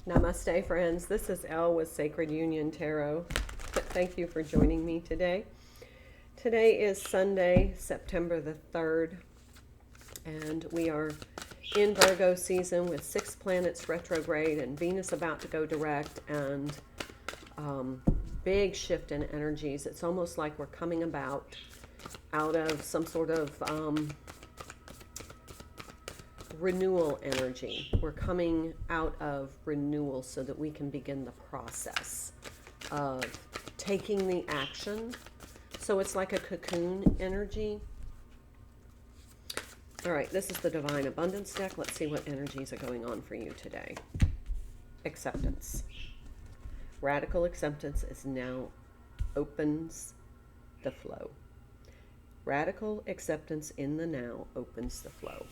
Namaste, friends. This is Elle with Sacred Union Tarot. Thank you for joining me today. Today is Sunday, September the 3rd, and we are in Virgo season with 6 planets retrograde and Venus about to go direct, and big shift in energies. It's almost like we're coming out of some sort of renewal energy. We're coming out of renewal so that we can begin the process of taking the action. So it's like a cocoon energy. All right, this is the Divine Abundance deck. Let's see what energies are going on for you today. Acceptance. Radical acceptance is now opens the flow. Radical acceptance in the now opens the flow.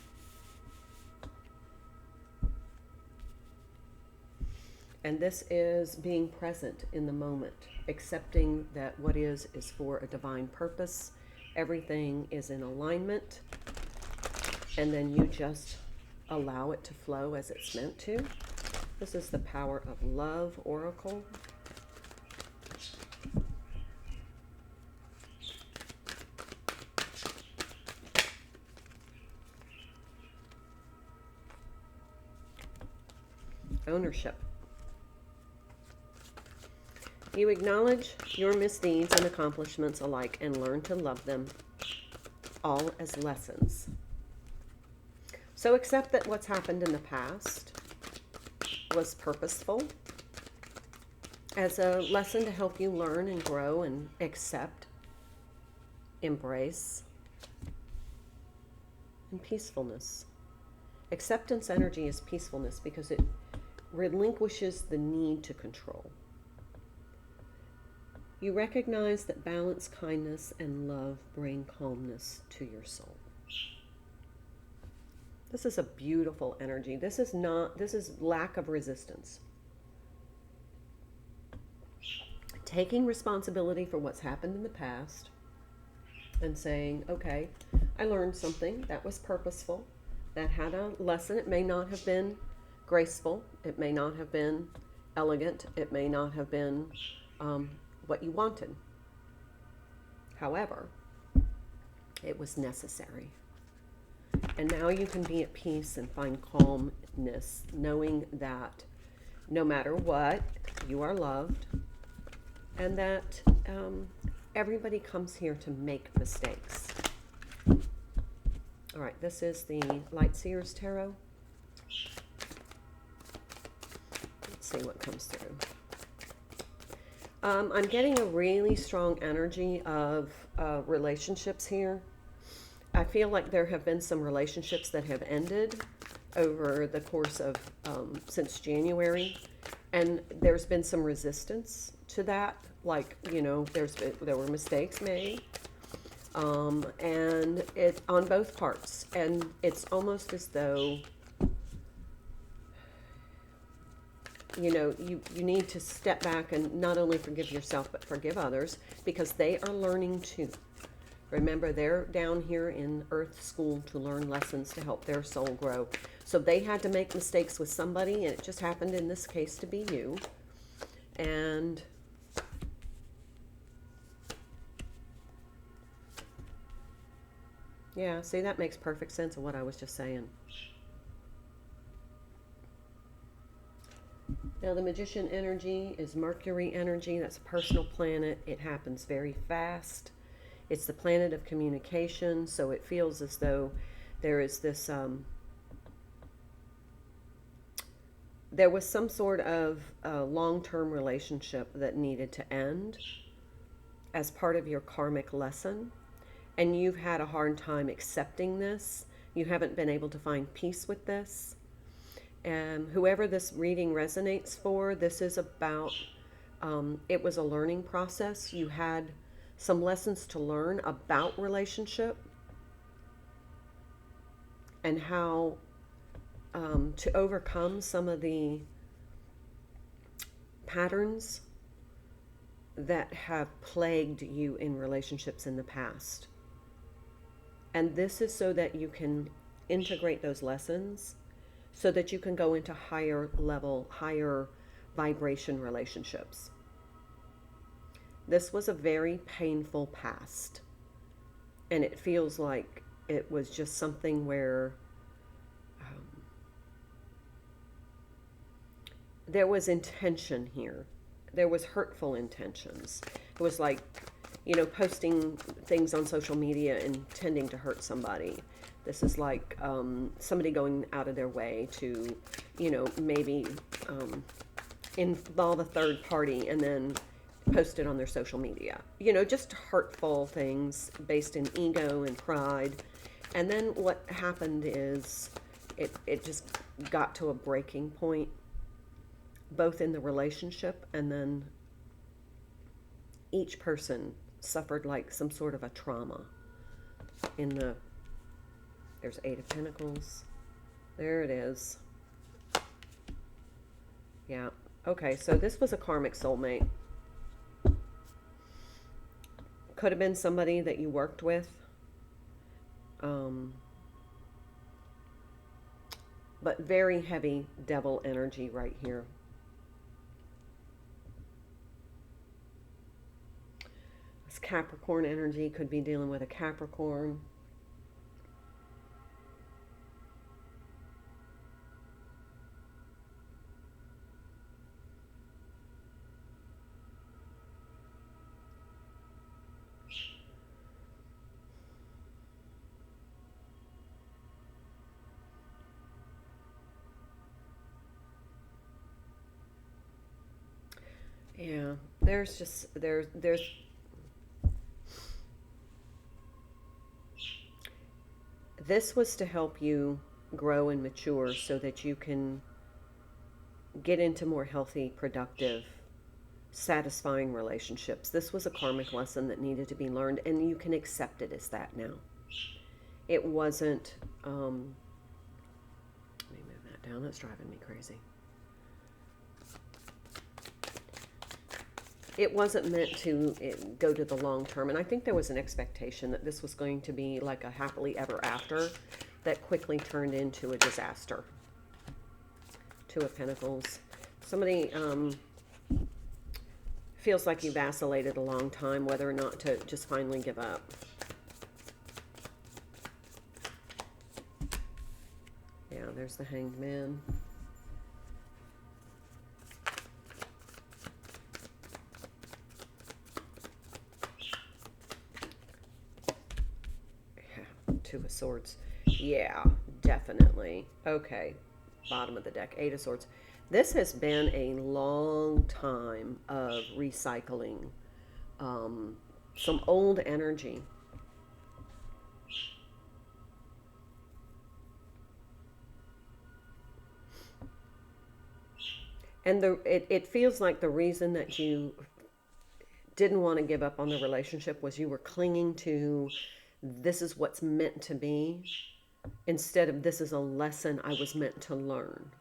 And this is being present in the moment, accepting that what is for a divine purpose. Everything is in alignment, and then you just allow it to flow as it's meant to. This is the Power of Love Oracle. Ownership. You acknowledge your misdeeds and accomplishments alike and learn to love them all as lessons. So accept that what's happened in the past was purposeful as a lesson to help you learn and grow and accept, embrace, and peacefulness. Acceptance energy is peacefulness because it relinquishes the need to control. You recognize that balance, kindness, and love bring calmness to your soul. This is a beautiful energy. This is lack of resistance. Taking responsibility for what's happened in the past and saying, okay, I learned something that was purposeful, that had a lesson. It may not have been graceful. It may not have been elegant. It may not have been what you wanted. However, it was necessary. And now you can be at peace and find calmness, knowing that no matter what, you are loved, and that everybody comes here to make mistakes. All right, this is the Light Seers Tarot. Let's see what comes through. I'm getting a really strong energy of relationships here. I feel like there have been some relationships that have ended over the course of since January, and there's been some resistance to that. Like, you know, there were mistakes made, and it on both parts, and it's almost as though, you know, you need to step back and not only forgive yourself, but forgive others, because they are learning too. Remember, they're down here in Earth School to learn lessons to help their soul grow. So they had to make mistakes with somebody, and it just happened in this case to be you. And yeah, see, that makes perfect sense of what I was just saying. Now, the Magician energy is Mercury energy. That's a personal planet. It happens very fast. It's the planet of communication, so it feels as though there is this, there was some sort of long-term relationship that needed to end as part of your karmic lesson, and you've had a hard time accepting this. You haven't been able to find peace with this. And whoever this reading resonates for, this is about, it was a learning process. You had some lessons to learn about relationship and how to overcome some of the patterns that have plagued you in relationships in the past. And this is so that you can integrate those lessons so that you can go into higher level, higher vibration relationships. This was a very painful past, and it feels like it was just something where there was intention here. There was hurtful intentions. It was like, posting things on social media intending to hurt somebody. This is like somebody going out of their way to, maybe involve a third party and then post it on their social media. Just hurtful things based in ego and pride. And then what happened is it just got to a breaking point, both in the relationship, and then each person suffered like some sort of a trauma. There's Eight of Pentacles. There it is. Yeah. Okay, so this was a karmic soulmate. Could have been somebody that you worked with. But very heavy devil energy right here. This Capricorn energy could be dealing with a Capricorn. Yeah, there's this was to help you grow and mature so that you can get into more healthy, productive, satisfying relationships. This was a karmic lesson that needed to be learned, and you can accept it as that now. It wasn't, let me move that down, that's driving me crazy. It wasn't meant to go to the long term. And I think there was an expectation that this was going to be like a happily ever after that quickly turned into a disaster. Two of Pentacles. Somebody feels like you vacillated a long time whether or not to just finally give up. Yeah, there's the Hanged Man. Two of Swords. Yeah, definitely. Okay. Bottom of the deck. Eight of Swords. This has been a long time of recycling some old energy. And it feels like the reason that you didn't want to give up on the relationship was you were clinging to this is what's meant to be, instead of this is a lesson I was meant to learn.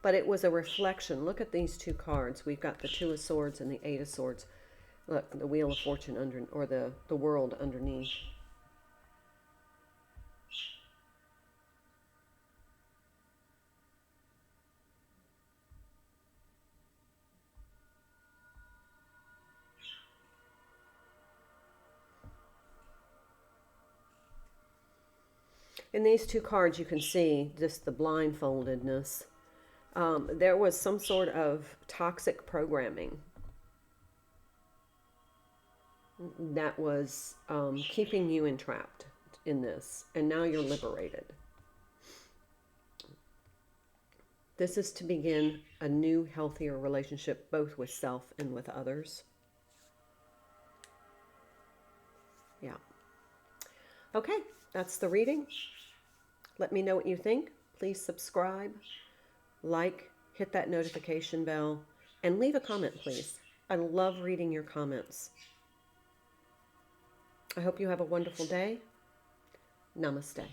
But it was a reflection. Look at these two cards. We've got the Two of Swords and the Eight of Swords. Look, the Wheel of Fortune under, or the World underneath. In these two cards, you can see just the blindfoldedness. There was some sort of toxic programming that was keeping you entrapped in this, and now you're liberated. This is to begin a new, healthier relationship, both with self and with others. Yeah. Okay, that's the reading. Let me know what you think. Please subscribe, like, hit that notification bell, and leave a comment, please. I love reading your comments. I hope you have a wonderful day. Namaste.